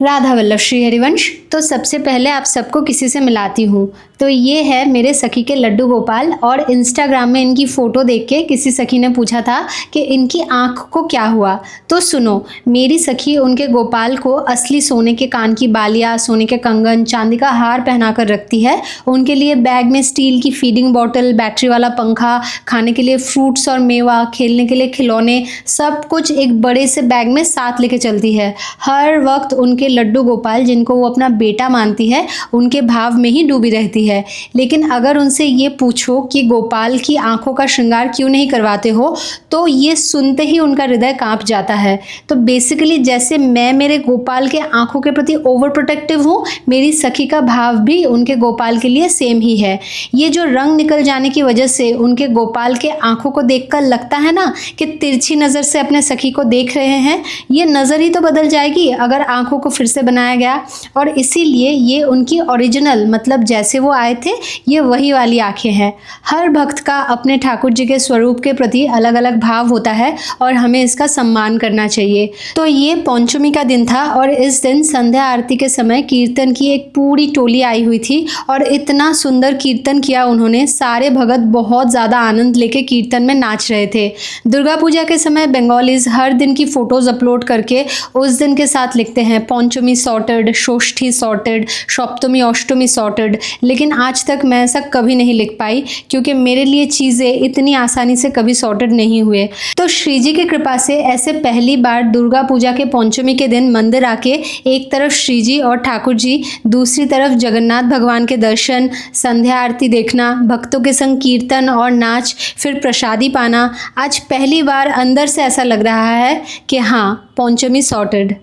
राधा वल्लभ श्री हरिवंश। तो सबसे पहले आप सबको किसी से मिलाती हूँ। तो ये है मेरे सखी के लड्डू गोपाल, और इंस्टाग्राम में इनकी फ़ोटो देख के किसी सखी ने पूछा था कि इनकी आँख को क्या हुआ। तो सुनो, मेरी सखी उनके गोपाल को असली सोने के कान की बालियाँ, सोने के कंगन, चांदी का हार पहना कर रखती है। उनके लिए बैग में स्टील की फीडिंग बॉटल, बैटरी वाला पंखा, खाने के लिए फ्रूट्स और मेवा, खेलने के लिए खिलौने, सब कुछ एक बड़े से बैग में साथ लेके चलती है। हर वक्त उनके लड्डू गोपाल, जिनको वो अपना बेटा मानती है, उनके भाव में ही डूबी रहती है। लेकिन अगर उनसे ये पूछो कि गोपाल की आंखों का श्रृंगार क्यों नहीं करवाते हो, तो ये सुनते ही उनका हृदय कांप जाता है। तो बेसिकली जैसे मैं मेरे गोपाल के आंखों के प्रति ओवर प्रोटेक्टिव हूँ, मेरी सखी का भाव भी उनके गोपाल के लिए सेम ही है। ये जो रंग निकल जाने की वजह से उनके गोपाल के आंखों को देखकर लगता है ना कि तिरछी नज़र से अपने सखी को देख रहे हैं, ये नज़र ही तो बदल जाएगी अगर आंखों को फिर से बनाया गया। और इसीलिए ये उनकी ओरिजिनल, मतलब जैसे वो आए थे, ये वही वाली आंखें हैं। हर भक्त का अपने ठाकुर जी के स्वरूप के प्रति अलग अलग भाव होता है और हमें इसका सम्मान करना चाहिए। तो ये पंचमी का दिन था और इस दिन संध्या आरती के समय कीर्तन की एक पूरी टोली आई हुई थी और इतना सुंदर कीर्तन किया उन्होंने। सारे भगत बहुत ज़्यादा आनंद लेके कीर्तन में नाच रहे थे। दुर्गा पूजा के समय बंगालीज हर दिन की फ़ोटोज़ अपलोड करके उस दिन के साथ लिखते हैं पंचमी सॉर्टेड, षष्ठी सॉर्टेड, सप्तमी अष्टमी सॉर्टेड। लेकिन आज तक मैं ऐसा कभी नहीं लिख पाई, क्योंकि मेरे लिए चीज़ें इतनी आसानी से कभी सॉर्टेड नहीं हुए। तो श्री जी की कृपा से ऐसे पहली बार दुर्गा पूजा के पंचमी के दिन मंदिर आके एक तरफ श्री जी और ठाकुर जी, दूसरी तरफ जगन्नाथ भगवान के दर्शन, संध्या आरती देखना, भक्तों के संग कीर्तन और नाच, फिर प्रसादी पाना, आज पहली बार अंदर से ऐसा लग रहा है कि हाँ, पंचमी सॉर्टेड।